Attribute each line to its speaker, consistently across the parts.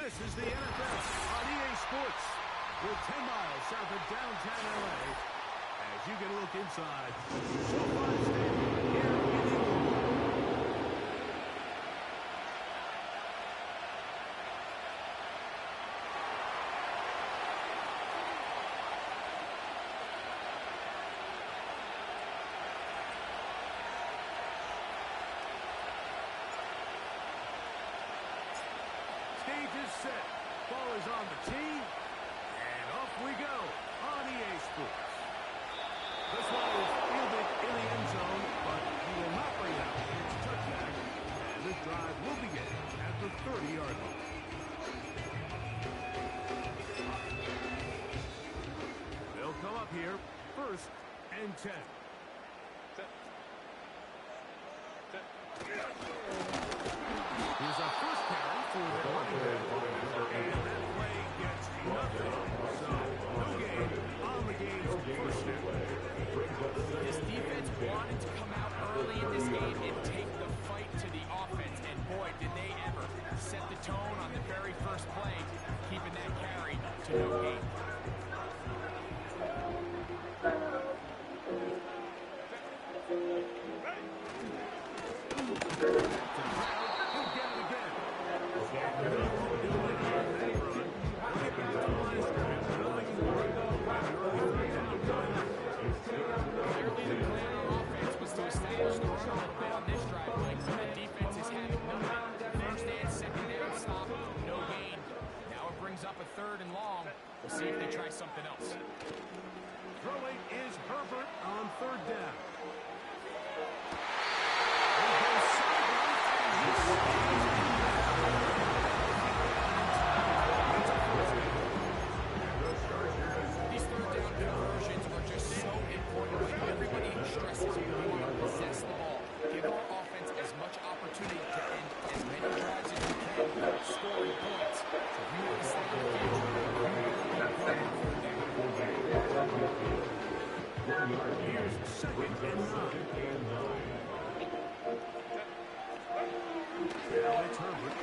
Speaker 1: This is the NFL on EA Sports. We're 10 miles south of downtown LA as you get a look inside SoFi Stadium here in England. Stage is set. Ball is on the tee. And off we go on EA Sports. This one is fielded in the end zone, but he will not bring it out. It's touchback. And this drive will begin at the 30-yard line. They'll come up here, 1st and 10. Here's our first carry for the running back, and that play gets nothing. So, no gain on the game's first down.
Speaker 2: This defense wanted to come out early in this game and take the fight to the offense, and boy, did they ever set the tone on the very first play, keeping that carry to no gain. Up a 3rd and long. We'll see if they try something else.
Speaker 1: Throwing is Herbert on 3rd down.
Speaker 2: These 3rd down conversions are just so important. Everybody stresses we want to possess the ball. Give our offense as much opportunity to end as many drives as we can, scoring points. So if you want to stay in the
Speaker 1: Here's 2nd and 9. Now it's Herbert.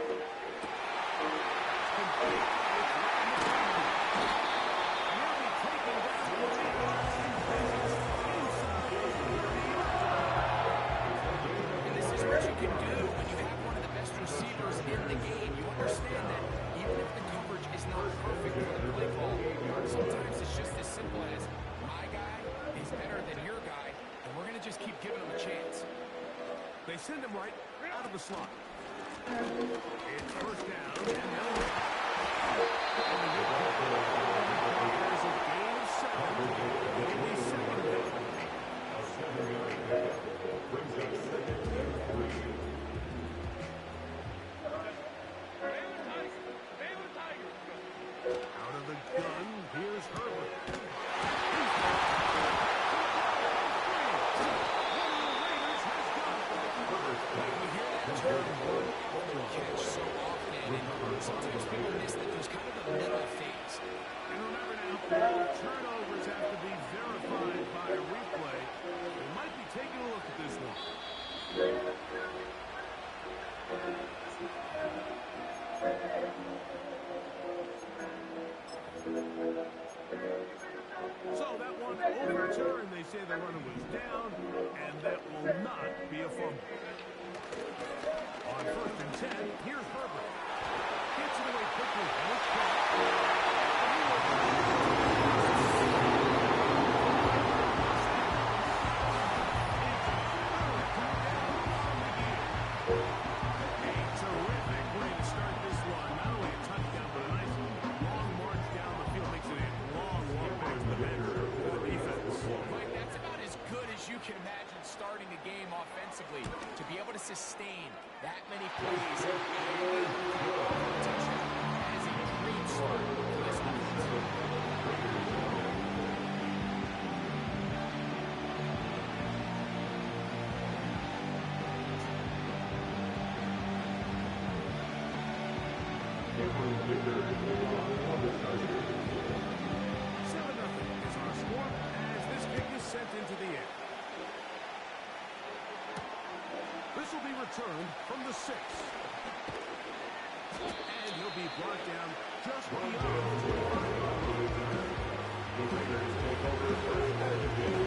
Speaker 2: And this is what you can do when you have one of the best receivers in the game. You understand that even if the coverage is not perfect for the play call, sometimes it's just as simple as my guy is better than your guy, and we're going to just keep giving him a chance.
Speaker 1: They send him right out of the slot. It's 1st down, and they'll hit. There's a gain of 7. It'll be 2nd down. Out of the gun, here's Herbert.
Speaker 2: Catch so often, and sometimes people miss that there's kind of a middle phase.
Speaker 1: And remember now, turnovers have to be verified by a replay. We might be taking a look at this one. So that one overturned. They say the runner was down, and that will not be a fumble. On 1st and 10, here's Herbert. Gets it away quickly. A terrific way to start this one. Not only a touchdown, but a nice long march down the field. Makes it a long walk back to the bench for the defense.
Speaker 2: Mike, that's about as good as you can imagine starting a game offensively. To be able to sustain that many plays and touchdown, that is a great start for this offense.
Speaker 1: This will be returned from the 6. And he'll be be brought down just beyond the 25-yard line. The Raiders take over first down again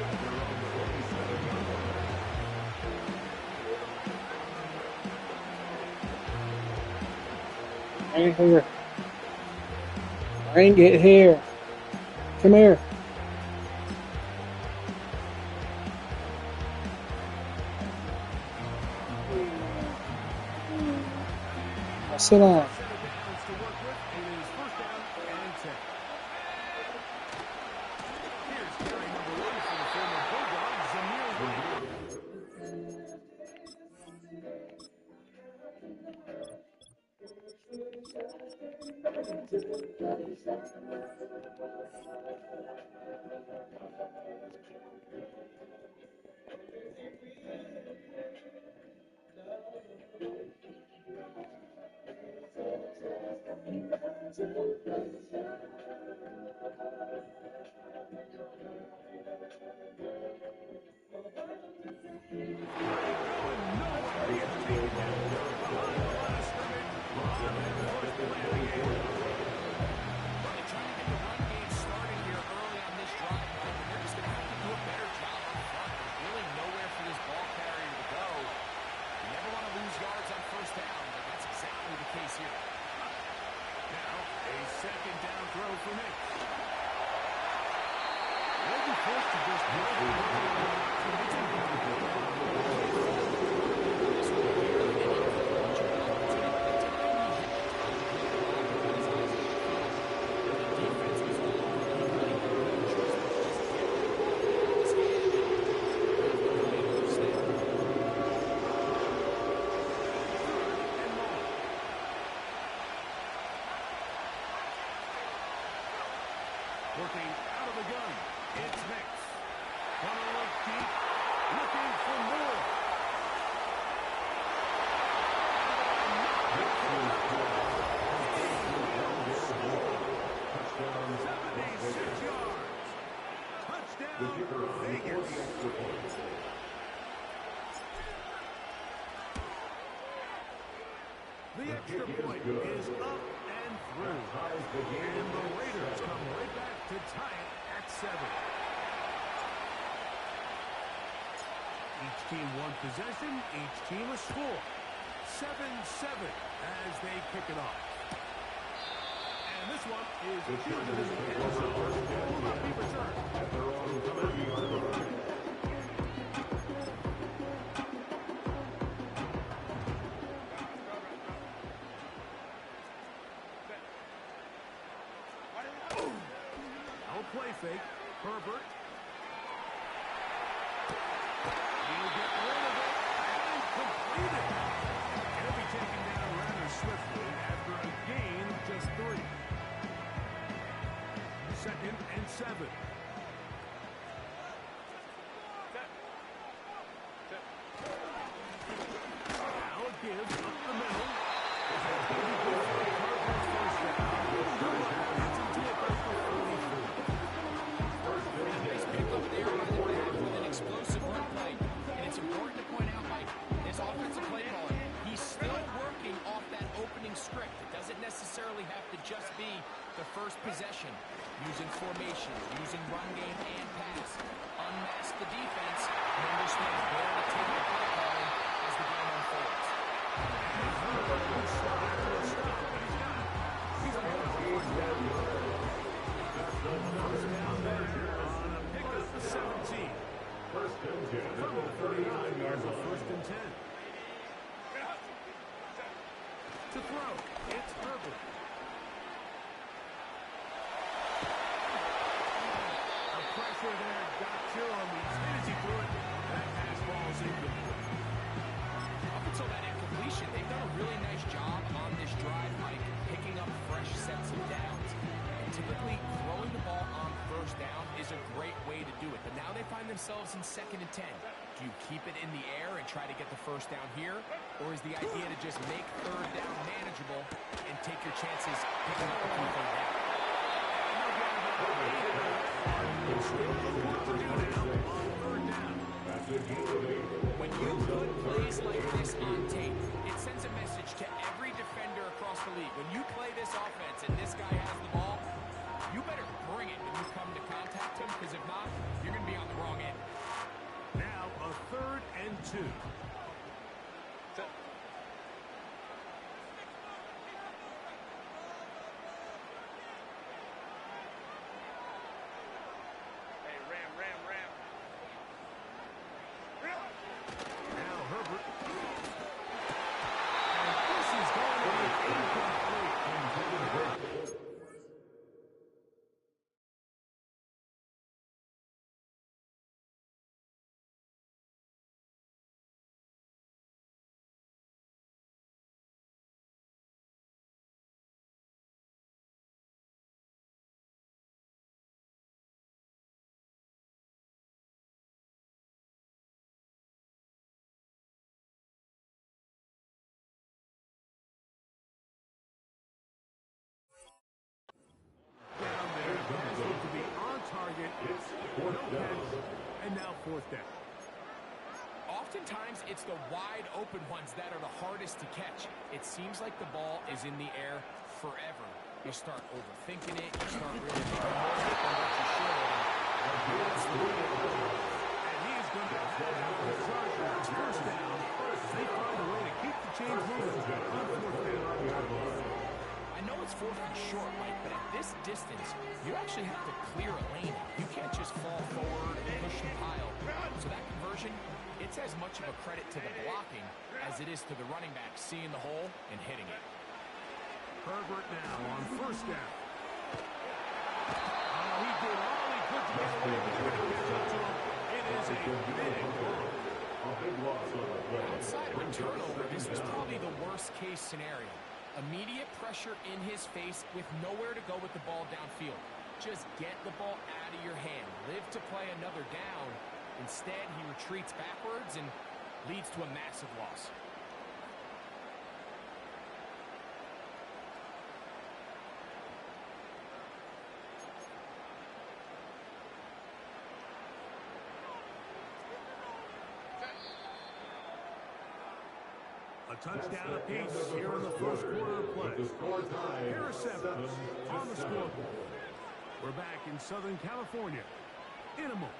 Speaker 1: at their own 27-yard line.
Speaker 3: Right here. Bring it here. Come here. Now sit down.
Speaker 1: Working out of the gun. It's Nix. Gonna look deep. Looking for more. 76 yards. Touchdown, Vegas. The extra point is up and through. And the Raiders come right back to tie it at 7. Each team one possession, each team a score. 7-7 as they kick it off. And this one is fielded in the end zone. Will not be returned. At their own 30-yard line. Play fake. Herbert. He'll get rid of it and complete it. He'll be taken down rather swiftly after a gain of just 3. 2nd and 7. Now it gives up the middle.
Speaker 2: Just be the first possession, using formation, using run game and pass. Unmask the defense and understand where to take the play calling as the game unfolds.
Speaker 1: First down there on a pickup of 17. First and 10 from the 39-yard line. First and 10. To throw, it's Herbert. Pressure there got Chillum. As he threw it, that pass ball is incomplete.
Speaker 2: Up until that incompletion, they've done a really nice job on this drive, Mike, picking up fresh sets of downs. And typically, throwing the ball on first down is a great way to do it. But now they find themselves in 2nd and 10. Do you keep it in the air and try to get the first down here? Or is the idea to just make 3rd down manageable and take your chances picking up a few 3rd down? When you put plays like this on tape, it sends a message to every defense defender across the league. When you play this offense and this guy has the ball, you better bring it when you come to contact him, because if not, you're going to be on the wrong end.
Speaker 1: Now a 3rd and 2. Now Herbert. And this is going to be incomplete. Down there, pass looked to be on target. No catch, and now 4th down.
Speaker 2: Oftentimes, it's the wide open ones that are the hardest to catch. It seems like the ball is in the air forever. You start overthinking it. You start really thinking more of it than what you should.
Speaker 1: And he is going to have the Chargers 1st down. They find a way to keep the chains moving on 4th down.
Speaker 2: I know it's 4th and short, Mike, but at this distance, you actually have to clear a lane. You can't just fall forward and push and pile. So that conversion, it's as much of a credit to the blocking as it is to the running back seeing the hole and hitting it.
Speaker 1: Herbert now on 1st down. Oh, he did all he could to get away with it. Catch up to him. It is a big loss.
Speaker 2: Outside of a turnover, this was probably the worst-case scenario. Immediate pressure in his face with nowhere to go with the ball downfield. Just get the ball out of your hand. Live to play another down. Instead, he retreats backwards and leads to a massive loss.
Speaker 1: A touchdown apiece here in the 1st quarter of play. Harris Evans on the scoreboard. We're back in Southern California in a moment.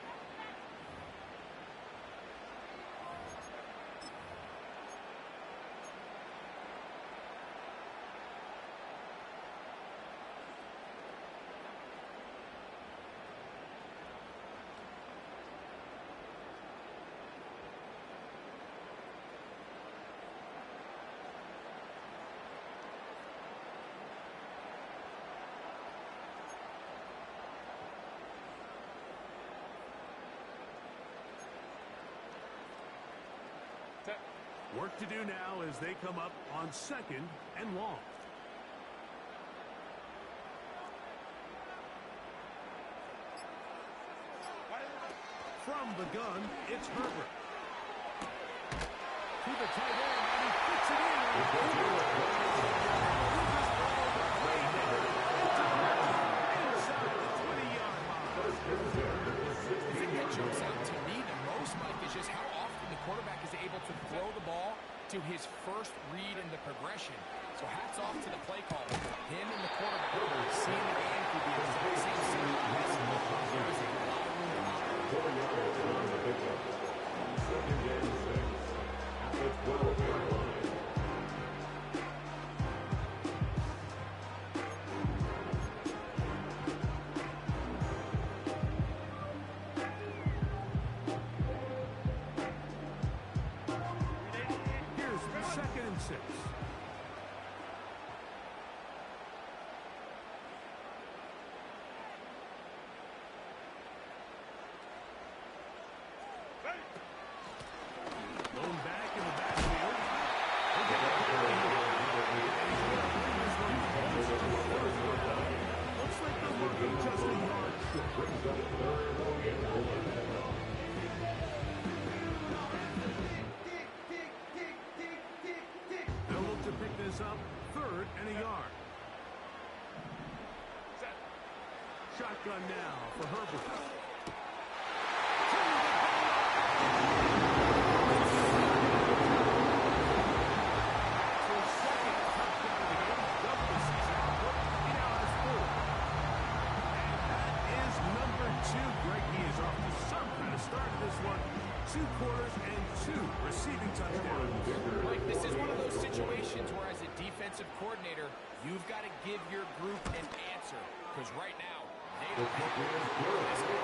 Speaker 1: Work to do now as they come up on 2nd and long. From the gun, it's Herbert. To the tight end, and he fits it in. Inside the 20-yard line.
Speaker 2: The thing that jumps out to me the most, Mike, is just how often the quarterback is able to throw the ball to his first read in the progression. So hats off to the play caller. Him and the quarterback seeing the game through the exact same sequence. There is a lot of room to
Speaker 1: Here's 2nd and 6. Going back in the backfield. Looks like they're working just a yard short. They'll look to pick this up 3rd and a yard. Shotgun now for Herbert. His 2nd touchdown 2 quarters and 2 receiving touchdowns.
Speaker 2: Mike, this is one of those situations where as a defensive coordinator, you've got to give your group an answer. Because right now, they don't have this game.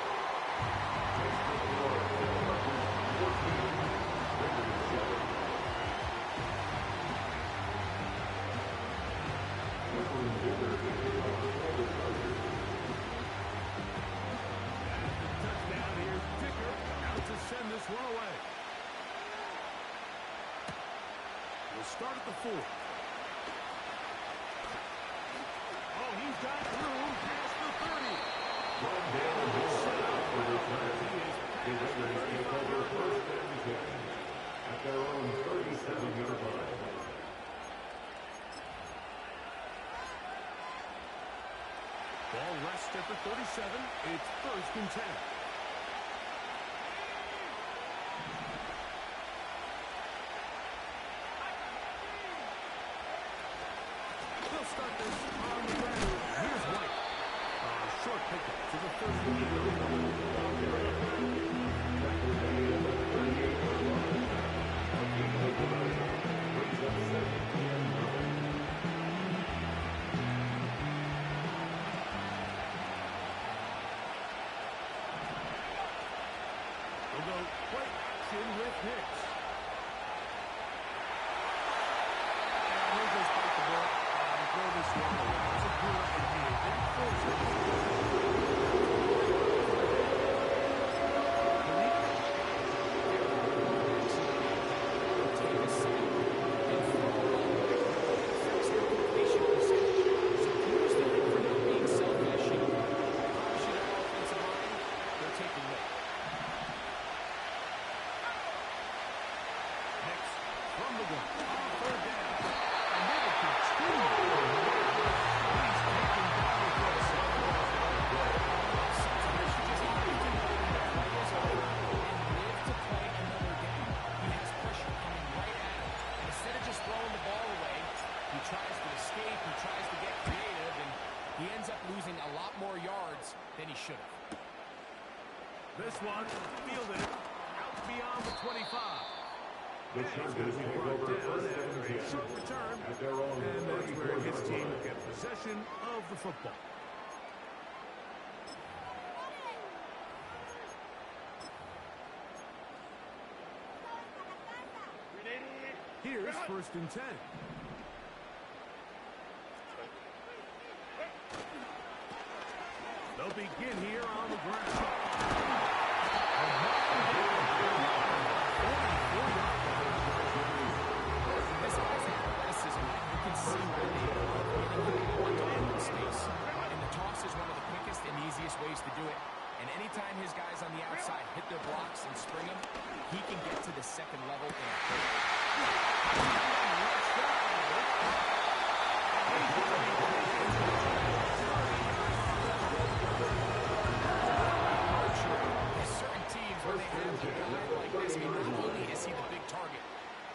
Speaker 1: Touchdown, here's Dicker out to send this one away. We'll start at the 4. Oh, he's got room past the 30.
Speaker 4: At their own 37-yard line.
Speaker 1: Ball rests at the 37. It's 1st and 10. They'll start this on the ground. Here's White. Short pickup to the 38. We'll go play action with Hicks. And he'll just bite the ball and throw this one around to Brewer, and he didn't force it.
Speaker 2: Take a sack and throw it all the way. Affects their completion percentage. So kudos to him for not being selfish. And promise you that offensive line, they're taking note.
Speaker 1: Hicks from the gun on 3rd down. Another catch. He's taken down the first.
Speaker 2: Sometimes you just have to know when the play is over and live to play another down. He has pressure coming right at him. And instead of just throwing the ball away, he tries to escape, he tries to get creative, and he ends up losing a lot more yards than he should have.
Speaker 1: This one fielded it out beyond the 25.
Speaker 4: The Chargers take over first and 10
Speaker 1: Short return,
Speaker 4: at their own
Speaker 1: and that's where his
Speaker 4: 34-yard
Speaker 1: team
Speaker 4: line.
Speaker 1: will get possession of the football. Here's 1st and 10. They'll begin here on the ground.
Speaker 2: This guy's athleticism, you can see where they are getting him one-to-one space. And the toss is one of the quickest and easiest ways to do it. And anytime his guys on the outside hit their blocks and spring them, he can get to the second level in a hurry. There's certain teams where they have a guy like this, I mean, not only is he the big target,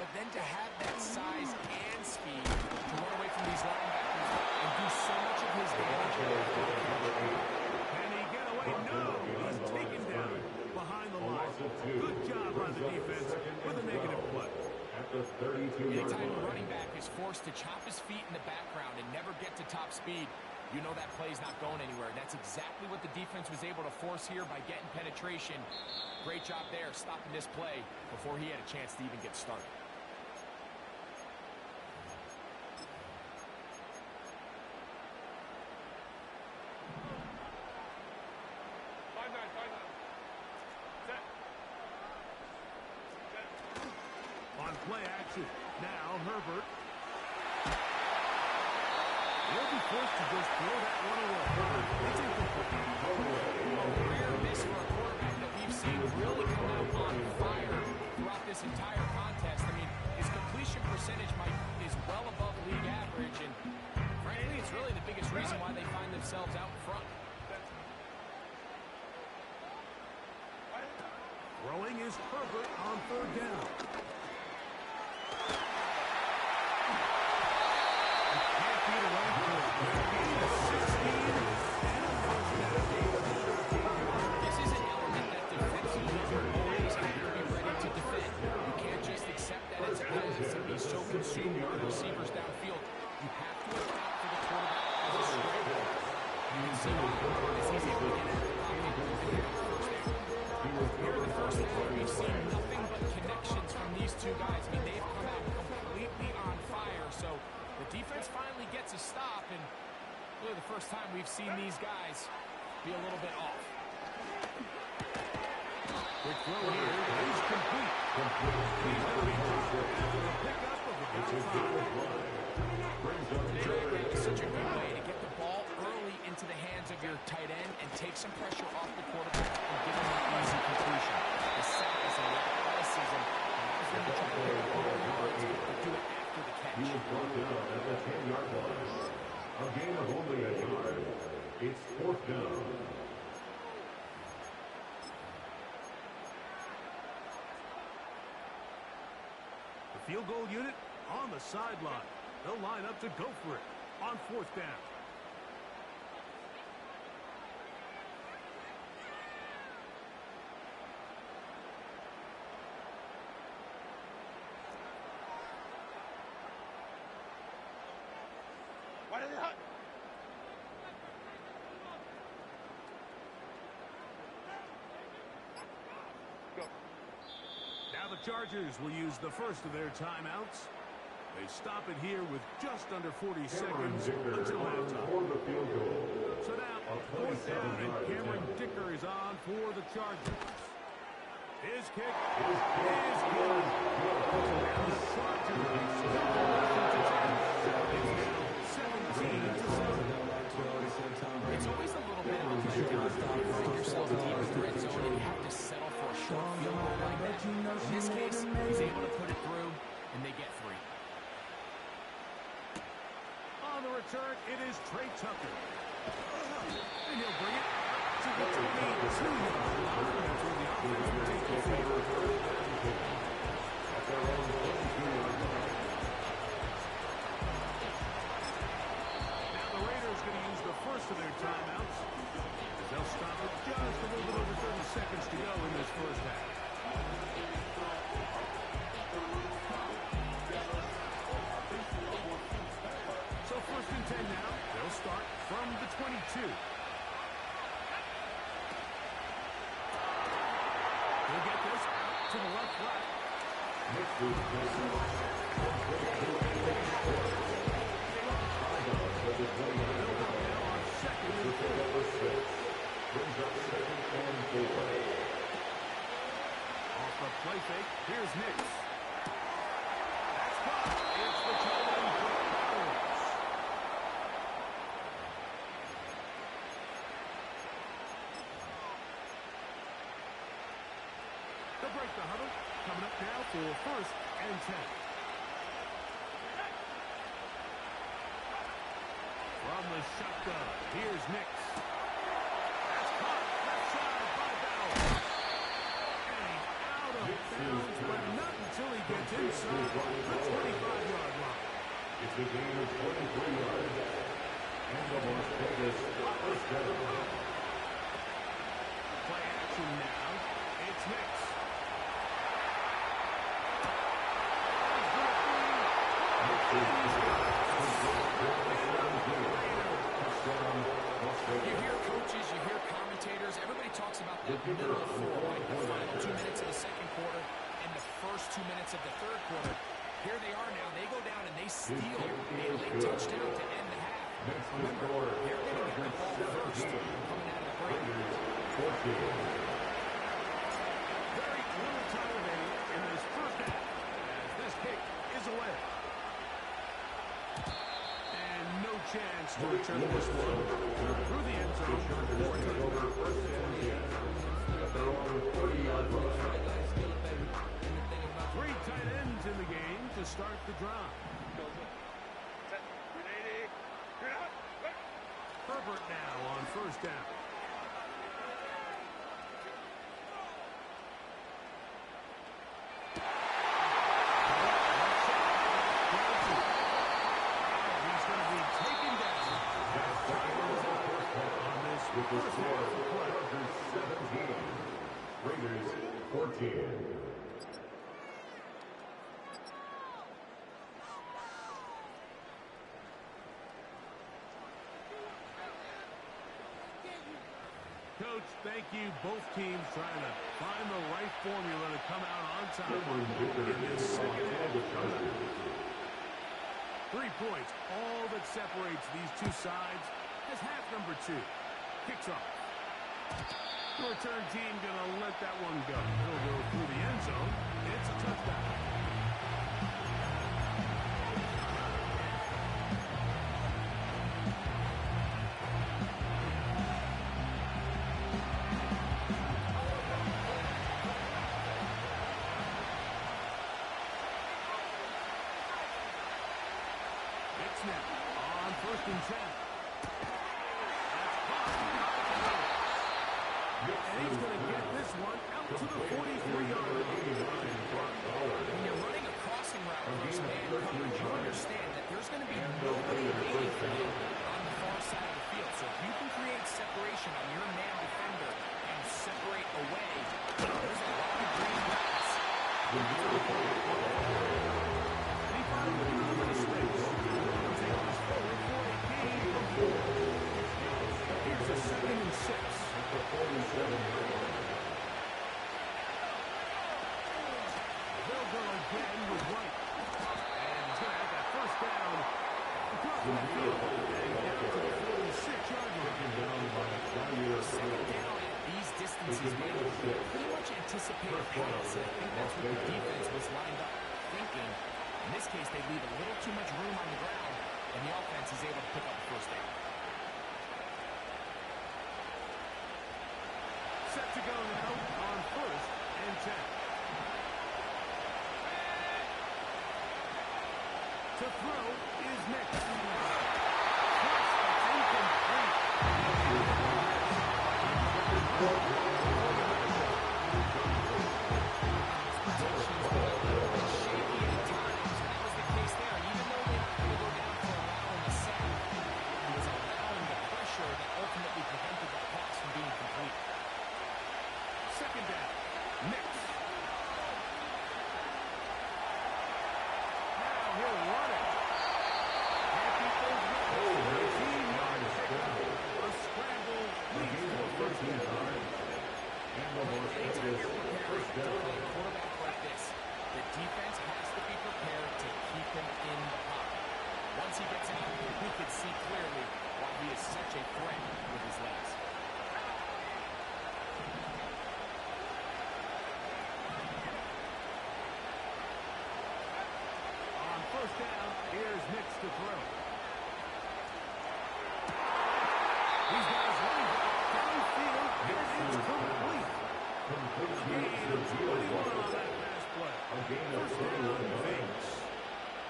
Speaker 2: but then to have that size and speed to run away from these linebackers and do so much of his damage.
Speaker 1: Can he get away? No! He's taken down behind the line. Good job by the defense with a negative play.
Speaker 4: At the 32-yard
Speaker 2: Anytime a
Speaker 4: line.
Speaker 2: running back is forced to chop his feet in the background and never get to top speed, you know that play's not going anywhere. That's exactly what the defense was able to force here by getting penetration. Great job there, stopping this play before he had a chance to even get started.
Speaker 1: On play action. Now Herbert. He'll be forced to just throw that one away. It's incomplete.
Speaker 2: A rare miss for a quarterback that we've seen really come out on fire throughout this entire contest. I mean, his completion percentage is well above league average, and frankly, it's really the biggest reason why they find themselves out in front.
Speaker 1: Throwing is Herbert on 3rd down. Can't beat away from it. Gain of 16 and a first down.
Speaker 2: This is an element that defensively you're always have to be ready see as he's able to get out of the pocket and pick up the first down. Here in the first half, we've seen nothing but connections from these two guys. I mean, they've come out completely on fire. So the defense finally gets a stop, and really the first time we've seen these guys be a little bit off.
Speaker 1: Quick throw here is complete. He's going to be dropped after a pickup of about 5.
Speaker 2: Drag route is such a good way to get the ball early into the hands of your tight end and take some pressure off the quarterback and give him an easy completion. The size and the athleticism allows them to try to pick up more yards, but do it after the catch.
Speaker 4: He was brought down at the 10-yard line. A gain of only a yard. It's 4th down.
Speaker 1: The field goal unit on the sideline. They'll line up to go for it on 4th down. Now the Chargers will use the first of their timeouts. They stop it here with just under 40 seconds until halftime. So now, 4th down, and Cameron Dicker is on for the Chargers. His kick is good. And the Chargers
Speaker 2: It's always a little bit of a letdown when you find yourself deep in the red zone and you have to settle for a short field goal like that. In this case, he's able to put it through, and they get 3.
Speaker 1: On the return, it is Trey Tucker. And he'll bring it to the 22-yard line. That's where the offense will take the field. Now the Raiders going to use the first of their timeouts. They'll stop it just a little bit over 30 seconds to go in this first half. So 1st and 10 now. They'll start from the 22. He'll get this out to the left flat. Off the play fake, here's Nix. That's caught. It's the tight end for Powers. They'll break the huddle. Coming up now for 1st and 10. From the shotgun, here's Nix. That's caught. Left side by Bauer. And out of bounds, but not until he gets inside the 25-yard line.
Speaker 4: It's a gain of 23 yards. And the Las Vegas 1st down.
Speaker 1: Play action now. It's Nix.
Speaker 2: You hear coaches, you hear commentators, everybody talks about the middle 4, like the final 2 minutes of the second quarter and the first 2 minutes of the third quarter. Here they are now. They go down and they steal a late touchdown to end the half. Remember, they're going to get the ball first coming out of the break.
Speaker 1: Very little time remaining in this first half as this kick is away. And no chance to return this one through the end zone. 3 tight ends in the game to start the drive. Herbert now on 1st down. He's going to be taken down.
Speaker 4: With the score, Chargers 17, Raiders 14.
Speaker 1: Coach, thank you. Both teams trying to find the right formula to come out on top in this second half. 3 points, all that separates these two sides as half number 2 kicks off. The return team going to let that one go. It'll go through the end zone. It's a touchdown. It's now on 1st and 10. And he's going to get this one out to the 43-yard line.
Speaker 2: When you're running a crossing route versus man coverage, you understand that there's going to be nobody waiting for you on the far side of the field. So if you can create separation on your man defender and separate away, there's a lot of green grass.
Speaker 1: And he finds a little bit of space. Take this forward for a gain of 4. Here's a 2nd and 6. They'll go again with White. And he's going to have that first down across the field. And down to the 46-yard line.
Speaker 2: Second down at these distances, man, pretty much anticipate a pass. I think that's what the defense was lined up thinking. In this case, they leave a little too much room on the ground, and the offense is able to pick up the first down.
Speaker 1: Set to go now on 1st and 10. To throw is next. It's incomplete.
Speaker 2: Protection's been a little bit shaky at times, and that was the case there. And even though they were able to go down for a while in the second, he was allowing the pressure that ultimately prevented that pass from being complete.
Speaker 1: Second down. Next. Now he'll run it. Can't keep those running. 13-yard pickup. A scramble leads to a first down.
Speaker 2: Anytime you're preparing to play a quarterback like this, the defense has to be prepared to keep him in the pocket. Once he gets out, we can see clearly why he is such a threat with his legs.
Speaker 1: On 1st down, here's Nix to throw. He's got his running back downfield, and it's complete. Gain of 21 on that pass play.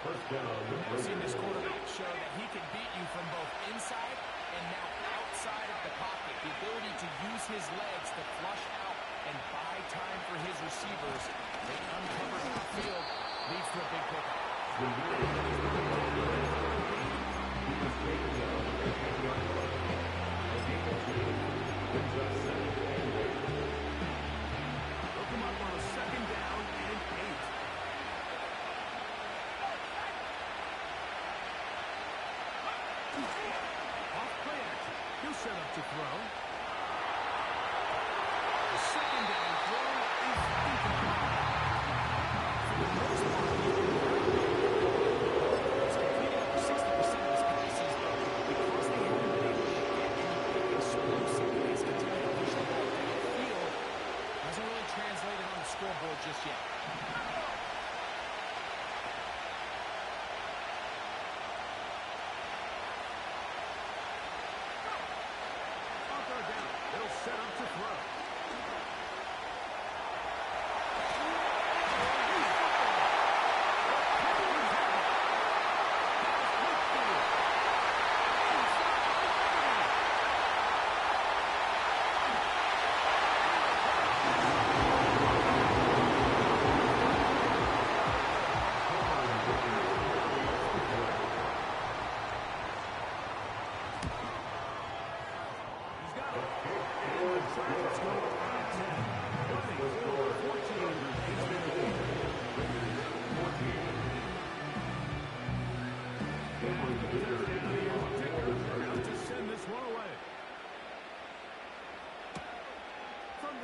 Speaker 1: First down, Vegas.
Speaker 2: We've now seen this quarterback show that he can beat you from both inside and now outside of the pocket. The ability to use his legs to flush out and buy time for his receivers. They uncover downfield, leads to a big pickup.
Speaker 1: Look him up on a 2nd down and 8. Off play action. He'll set up to throw. The 2nd down throw is incomplete. For the most part, he's completing over 60% of his passes, but because they haven't been able to get any big explosive plays, continue to push the ball downfield,
Speaker 2: Hasn't really translated on the scoreboard just yet.
Speaker 1: on 3rd down. They'll set up to throw. He's got it.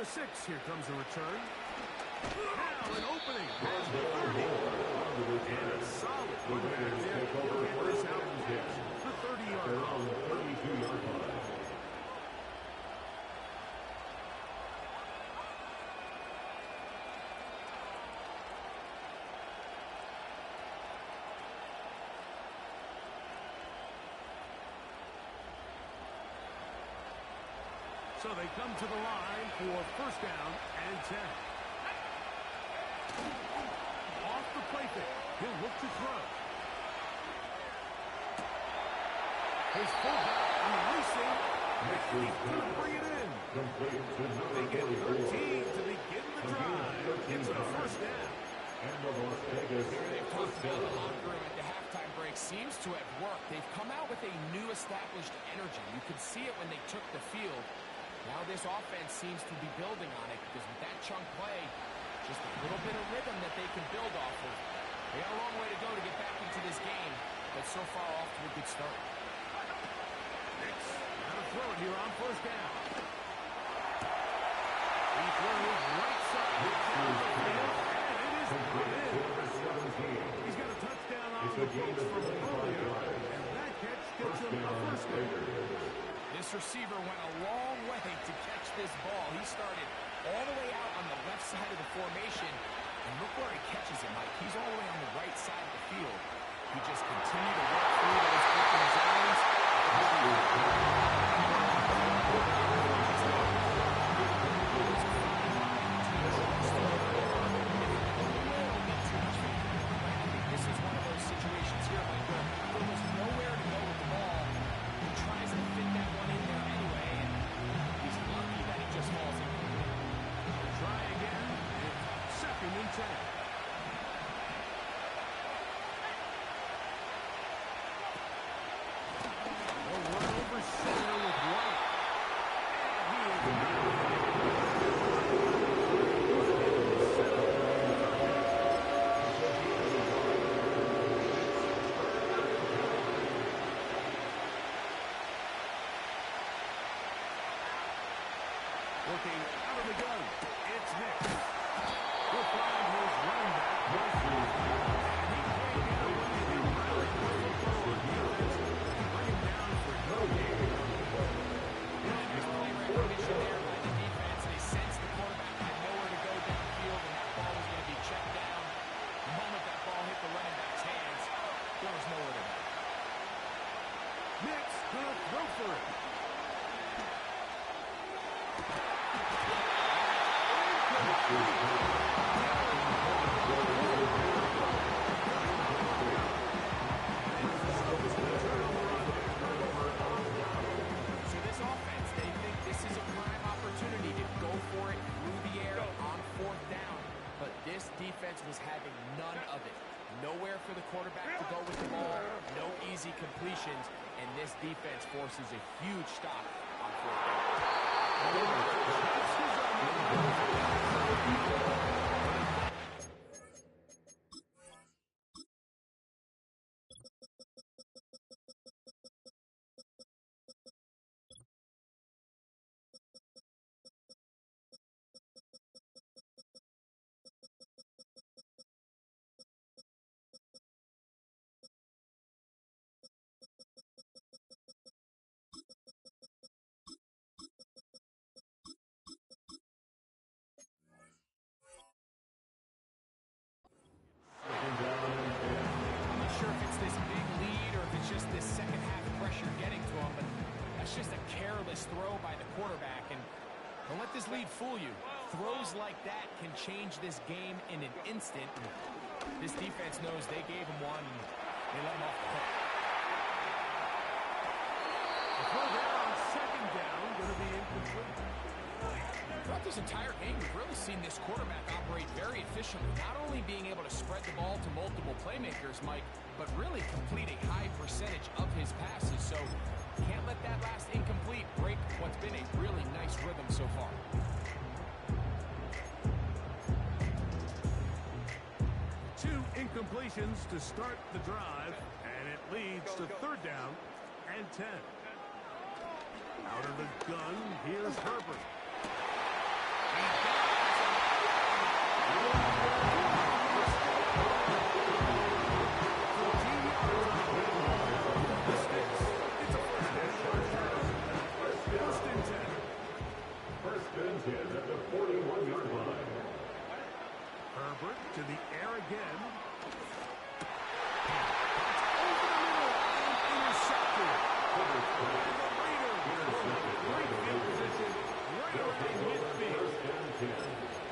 Speaker 1: the 6. Here comes a return. Now an opening. There's the 30. And a solid one back there. He'll get this out and catch the 30-yard line.
Speaker 4: On the 32-yard line.
Speaker 1: So they come to the line for first down and 10. Off the play fake. He'll look to throw. His fullback releasing. He couldn't bring it in. They get 13 to begin the drive. It's a first down.
Speaker 4: And the Las Vegas
Speaker 2: They've talked
Speaker 4: first
Speaker 2: about the
Speaker 4: down.
Speaker 2: locker room at the halftime break. Seems to have worked. They've come out with a new established energy. You could see it when they took the field. Now this offense seems to be building on it because with that chunk play, just a little bit of rhythm that they can build off of. They got a long way to go to get back into this game, but so far off to a good start.
Speaker 1: Nix, got to throw it here on first down. He throws right side down the field, and it is put in. He's got a touchdown on the post from earlier, and that catch gets him a first down.
Speaker 2: This receiver went a long way to catch this ball. He started all the way out on the left side of the formation, and look where he catches it, Mike. He's all the way on the right side of the field. He just continued to work through those open zones. This is one of those situations here, Mike, where there was nowhere to go with the ball. He tries to fit that one in there anyway, and he's lucky that it just falls in.
Speaker 1: Try again. It's second and 10. A run over center with White. And he is looking out of the gun. It's Nix. We'll find his running back, Murphy. And he can't get away. They rally the football on defense and bring him down for no gain.
Speaker 2: Nice play recognition there by the defense. They sensed the quarterback had nowhere to go downfield, and that ball was going to be checked down. The moment that ball hit the running back's hands, there was nowhere to go.
Speaker 1: Nix gonna throw for it.
Speaker 2: So this offense, they think this is a prime opportunity to go for it through the air on fourth down. But this defense was having none of it. Nowhere for the quarterback to go with the ball. No easy completions. And this defense forces a huge stop on fourth down. I'm not sure if it's this big lead or if it's just this second half pressure getting to him, but that's just a careless throw by the quarterback. And don't let this lead fool you. Throws like that can change this game in an instant. This defense knows they gave him one, and they let him off the hook.
Speaker 1: The throw there on second down going to be incomplete.
Speaker 2: Throughout this entire game, we've really seen this quarterback operate very efficiently, not only being able to spread the ball to multiple playmakers, Mike, but really complete a high percentage of his passes. So can't let that last incomplete break what's been a really nice rhythm so far.
Speaker 1: Two incompletions to start the drive, and it leads to third down and 10. Out of the gun, here's Herbert. He to the air again. Over the middle and intercepted. And the Raiders great field position right around midfield.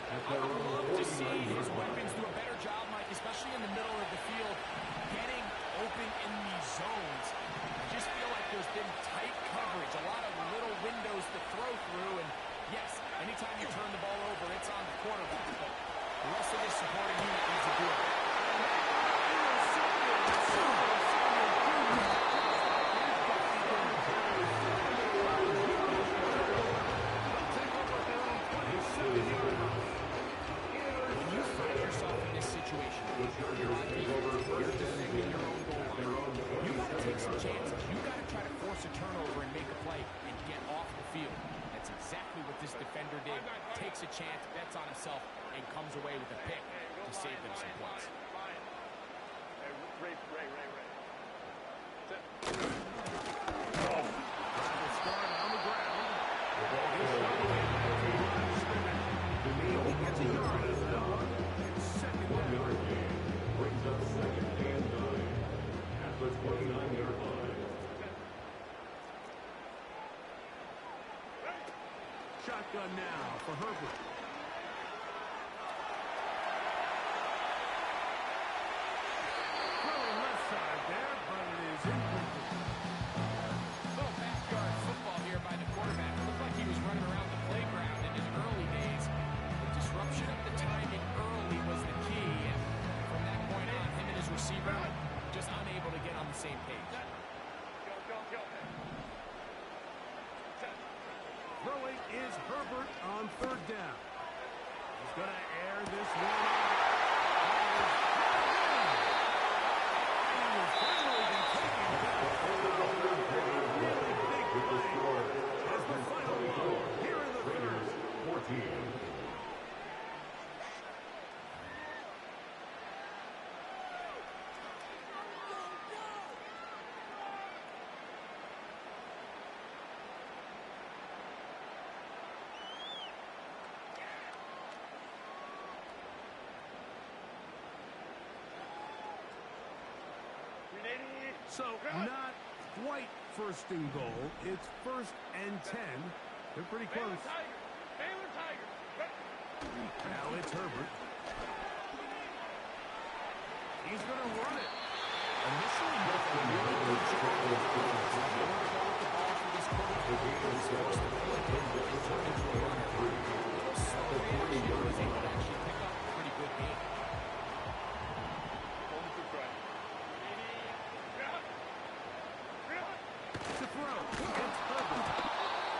Speaker 2: I would love to see his weapons do a better job, Mike, especially in the middle of the field, getting open in these zones. I just feel like there's been tight coverage, a lot of little windows to throw through, and yes, anytime you turn the ball over, it's on the quarterback, but the rest of this supporting unit needs to do it. When you find yourself in this situation, you're on defense, you're defending your own goal line. You got to take some chances. You got to try to force a turnover and make a play and get off the field. That's exactly what this defender did. Takes a chance, bets on himself, and comes away with a pick to save them some points.
Speaker 1: Shotgun now for Herbert. Throwing left side there, but it is incomplete.
Speaker 2: Little backyard football here by the quarterback. It looked like he was running around the playground in his early days. The disruption of the timing early was the key, and from that point on, him and his receiver just unable to get on the same page.
Speaker 1: Throwing is Herbert on third down. He's going to air this one out. And he will finally be taken down. Big play as the final ball here in the third.
Speaker 4: 14.
Speaker 1: So not quite first and goal. It's 1st and 10. They're pretty close. Now it's Herbert. He's going to run it.
Speaker 2: Initially, nothing really good job. The ball for this quarterback was forced to play it and turned into a runner. A little slow reaction, was able to actually pick up a pretty good game.
Speaker 1: To throw. It's Herbert.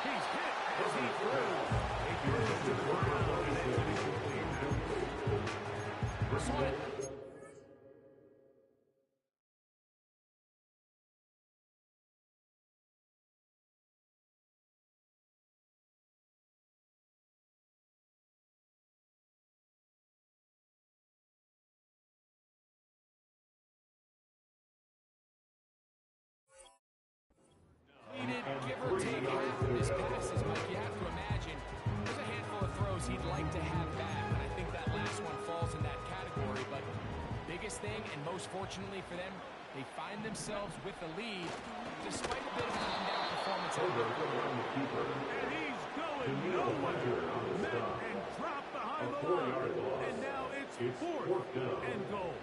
Speaker 1: He's hit as he throws. He throws to the ground and it's incomplete. This one.
Speaker 2: Give or take half of his passes, Mike, you have to imagine there's a handful of throws he'd like to have back, and I think that last one falls in that category. But biggest thing, and most fortunately for them, they find themselves with the lead despite a bit of an up-and-down performance.
Speaker 1: And he's going nowhere. Met and dropped behind the line. And now it's 4th and goal.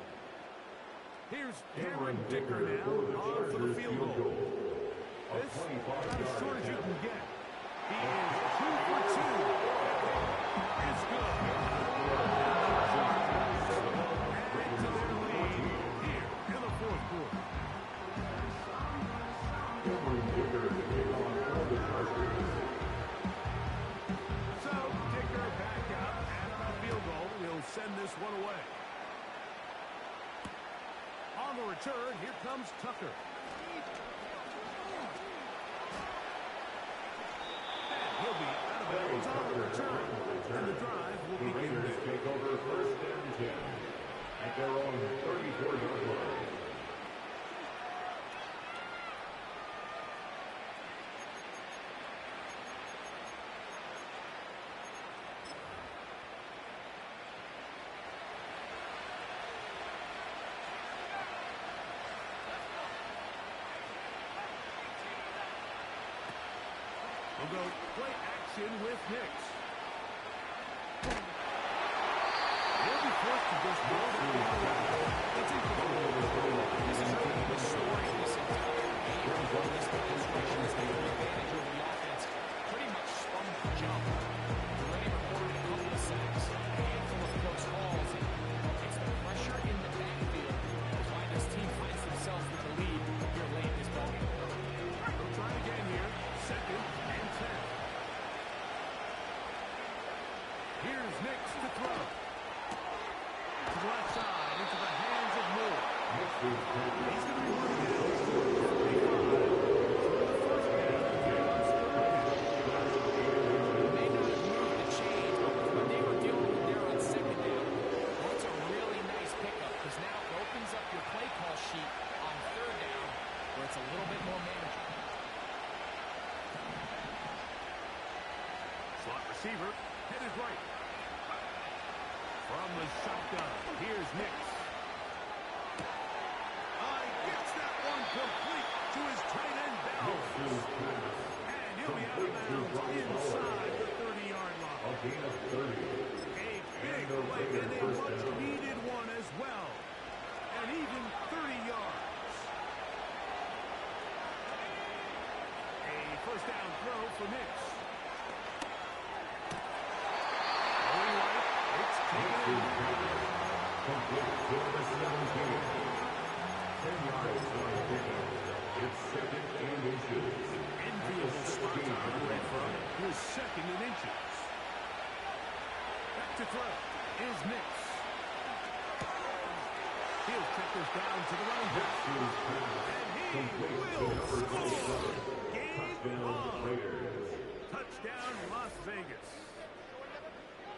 Speaker 1: Here's Cameron Dicker now on for the field goal. This about as short as you can get. He is 2 for 2. It's good. Add to their lead here in the 4th quarter. So Dicker back out after a field goal. He'll send this one away. On the return, here comes Tucker. He'll be out of bounds on the return, and the drive will begin
Speaker 4: Raiders
Speaker 1: there.
Speaker 4: take over 1st and 10 at their own 34-yard line.
Speaker 1: We'll go play action with Hicks. He'll be forced to just roll that ball around. It's incomplete.
Speaker 2: This is really the story of this entire game. This pass rush has taken advantage of the offense. Pretty much from the jump. Ray recorded a couple of sacks, a handful of close calls, and it's the pressure in the backfield that's why this team finds themselves with the lead here late in this ballgame.
Speaker 1: We'll try it again here. 2nd and 10. Here's Nix to throw. To the left side, into the hands of Moore. He's going to be running it out to the 45. So the first down, here on 3rd down.
Speaker 2: May not have moved the chains, but with what they were dealing with there on 2nd down, that's a really nice pickup because now it opens up your play call sheet on 3rd down where it's a little bit more manageable.
Speaker 1: Slot receiver, headed right. From the shotgun, here's Nix. Gets that one complete to his tight end Bell. And he'll be out of bounds inside the 30-yard line.
Speaker 4: A gain of 30.
Speaker 1: A big play and a much-needed one as well. And even 30 yards. A first down throw for Nix. Going right, it's taken in.
Speaker 4: Complete to the 17. 10 yards for a pickup. It's 2nd and inches.
Speaker 1: Enviable spot to operate from. Here's 2nd and inches. Back to throw is Nix. He'll check this down to the running back. And he will score. Game on. Touchdown Las Vegas.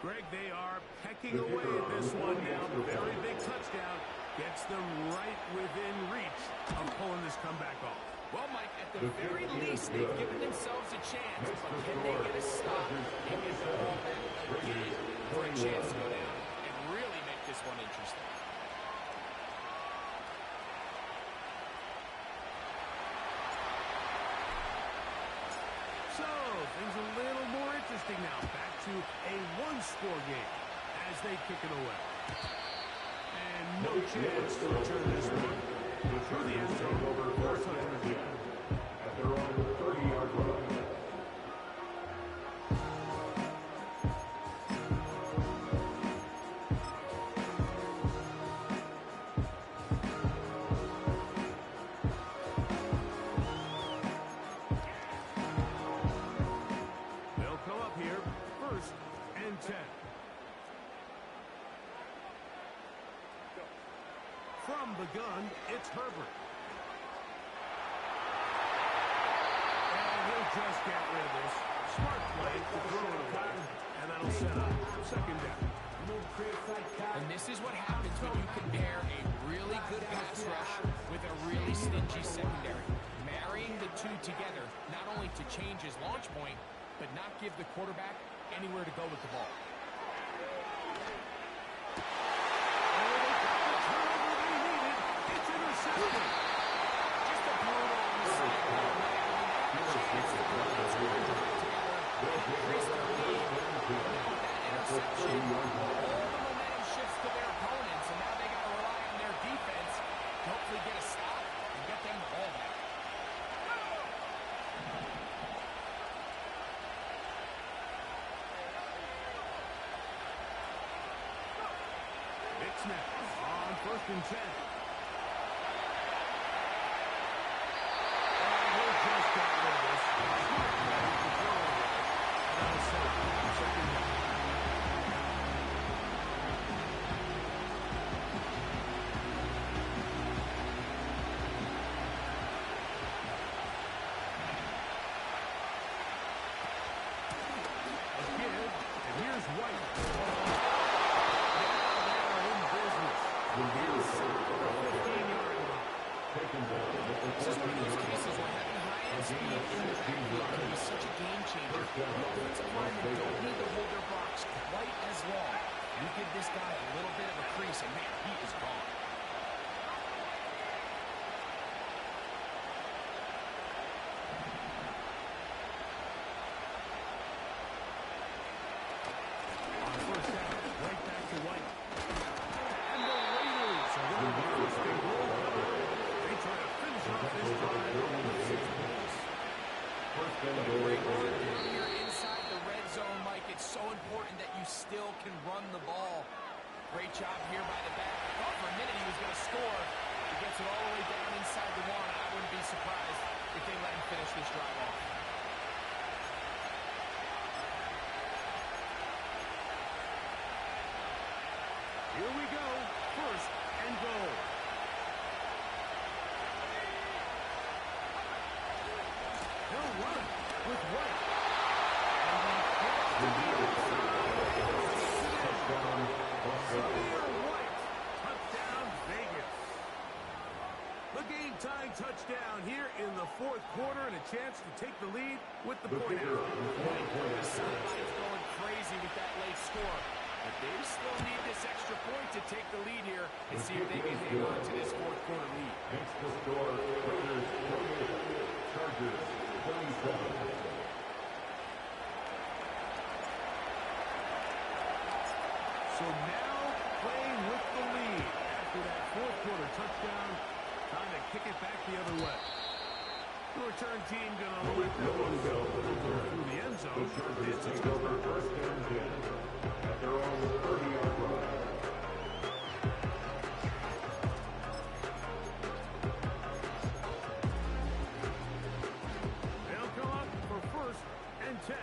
Speaker 1: Greg, they are pecking away at this one now. Very big touchdown. Gets them right within reach of pulling this comeback off.
Speaker 2: Well, Mike, at the very least, they've given themselves a chance, but can they get a stop and get the ball back again for a chance to go down and really make this one interesting?
Speaker 1: So, things a little more interesting now. Back to a one-score game as they kick it away. And no chance to return this one. Through the end zone over for a touchdown again.
Speaker 4: At their own 30-yard line.
Speaker 1: They'll come up here, 1st and 10. From the gun, it's Herbert. And he'll just get rid of this. Smart play to throw it away. And that'll set up 2nd down.
Speaker 2: And this is what happens when you compare a really good pass rush with a really stingy secondary. Marrying the two together, not only to change his launch point, but not give the quarterback anywhere to go with the ball.
Speaker 1: It's intercepted.
Speaker 2: Just a brutal on the sideline. Chance to put this one together, increase their lead. Without that interception, all the momentum shifts to their opponents, and now they got to rely on their defense to hopefully get a stop and get them the ball back.
Speaker 1: It's next on 1st and 10. And he'll just get rid of this. Smart play to throw it away. And that'll set up 2nd down. A give, and here's White.
Speaker 2: This is one of those cases where having high-end speed in the backfield can be such a game changer. The offensive linemen don't need to hold their blocks quite as long. You give this guy a little bit of a crease, and man, he is gone. job here by the back. I thought for a minute he was going to score. He gets it all the way down inside the one. I wouldn't be surprised if they let him finish this drive off.
Speaker 1: Here we go. First and goal. He'll run with White. And he gets to the inside. Samir White. Touchdown, Vegas. The game-tying touchdown here in the fourth quarter and a chance to take the lead with the point out.
Speaker 2: The sideline's going crazy with that late score. But they still need this extra point to take the lead here and see if they can hang on to this fourth quarter lead.
Speaker 4: Next to score, Raiders 28, Chargers 27.
Speaker 1: So now playing with the lead after that fourth quarter touchdown. Time to kick it back the other way. The return team going to let that one go through the end zone. It's a
Speaker 4: Over first and 10 at their own 30-yard line.
Speaker 1: They'll come up for first and 10.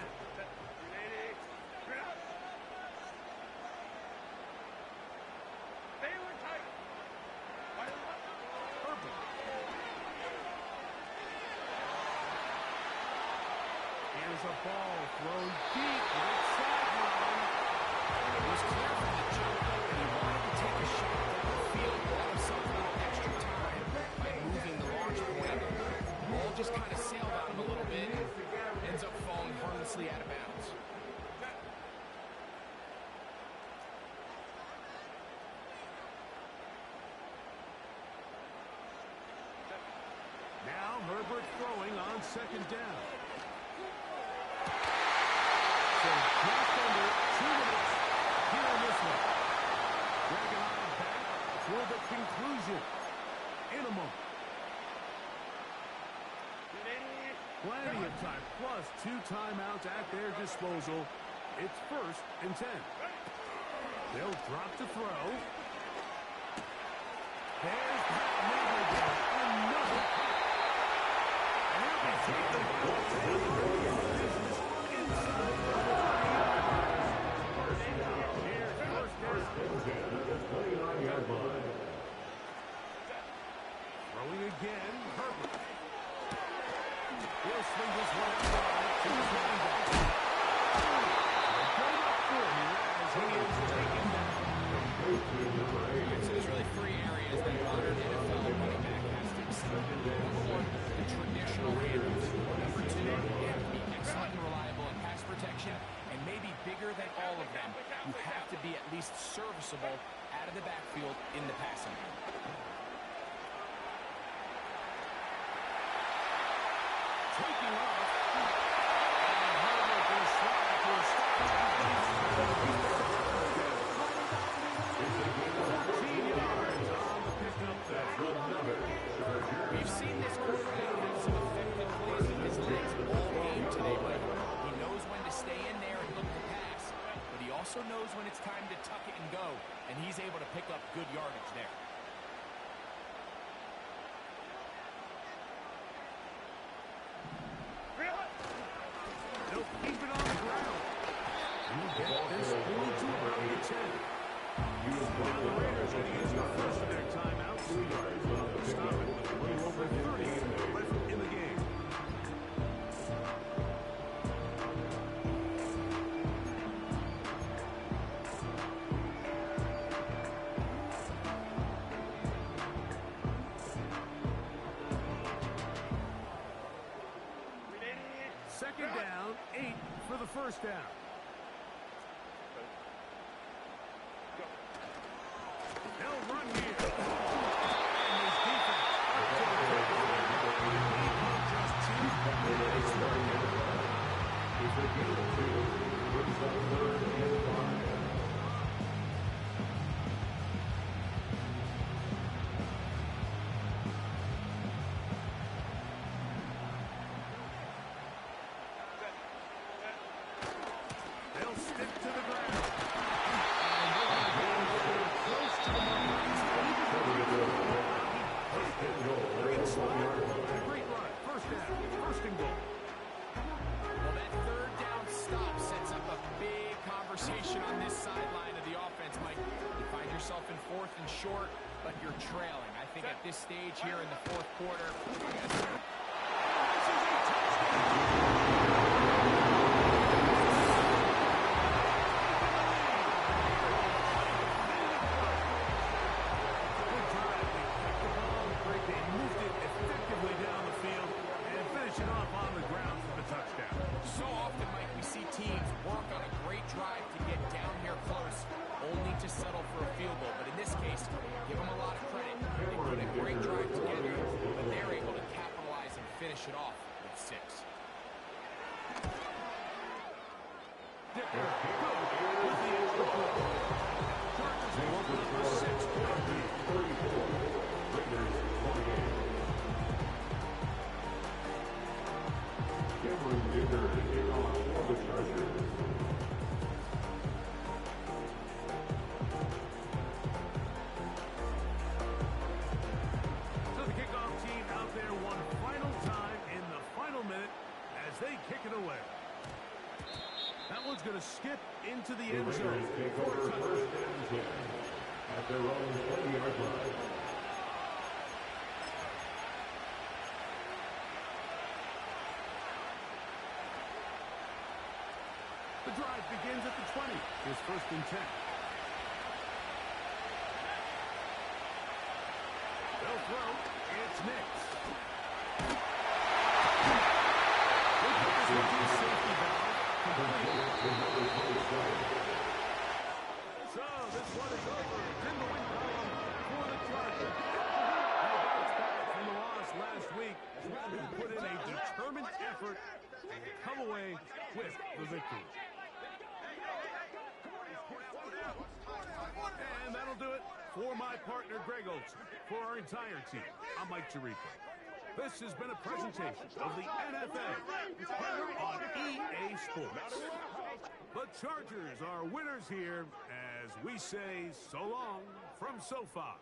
Speaker 1: Here's a ball thrown deep right sideline.
Speaker 2: It was clear from the jump, though, that he wanted to take a shot down the field, bought himself a little extra time by moving the launch point. Ball just kind of sailed on him a little bit. Ends up falling harmlessly out of bounds.
Speaker 1: Now Herbert throwing on second down. So just under 2 minutes here in this one. Dragging on back for the conclusion in a moment. Plenty of time, plus 2 timeouts at their disposal. It's first and 10. They'll drop to throw. There's Pat Mahomes again. Another pop. And he'll be taking the ball. Business inside the 40. Here's first down.
Speaker 4: At the 29-yard line.
Speaker 1: Throwing again, Herbert. He'll swing this one out to his running back. Going up for him as he is taken down.
Speaker 2: So there's really 3 areas that a modern NFL running back has to excel. Number 1, the traditional handoffs. Number 2, you have to be excellent and reliable in pass protection. And maybe bigger than all of them, you have to be at least serviceable out of the backfield in the passing game.
Speaker 1: Taking off. And Herbert will slide to a stop. 14 yards on the pickup there.
Speaker 2: We've seen this quarterback have some effective plays with his legs all game today, but he knows when to stay in there and look to pass. But he also knows when it's time to tuck it and go, and he's able to pick up good yardage there.
Speaker 1: They'll keep it on the ground. You get this only to about the 10. Now the Raiders are going to use the first of their timeouts. Stop it with a little over 30 left in the game. Second down, 8 for the first down. They'll run here. And his defense up to the takeaway. Just 2 minutes They'll stick to the ground. And they're going to go for
Speaker 2: short, but you're trailing. I think at this stage here in the fourth quarter,
Speaker 1: They moved it effectively down the field and finish it off on the ground for the touchdown.
Speaker 2: so often, Mike, we see teams work on a great drive to get down here close, only to settle for a field goal. But in this case, give them a lot of credit. They put a great drive together, but they're able to capitalize and finish it off with 6.
Speaker 1: Dicker good with the extra point. Chargers will open up a 6-point lead.
Speaker 4: 34. Raiders 28. Cameron Dicker to kick off for the Chargers.
Speaker 1: So the kickoff team out there one final time in the final minute as they kick it away. That one's going to skip into the
Speaker 4: The
Speaker 1: end zone.
Speaker 4: Raiders take
Speaker 1: for
Speaker 4: over
Speaker 1: a touchdown.
Speaker 4: first and 10 at their own 20-yard line.
Speaker 1: The drive begins at the 20. Here's first and 10. They'll throw. It's Nix. They put this one to the safety valve. So this one is over. It's in the win column for the Chargers. They bounce back from the loss last week. They put in a determined effort and come away with the victory. And that'll do it for my partner, Greg Olson. For our entire team, I'm Mike Tirico. This has been a presentation of the NFL on EA Sports. The Chargers are winners here as we say so long from SoFi.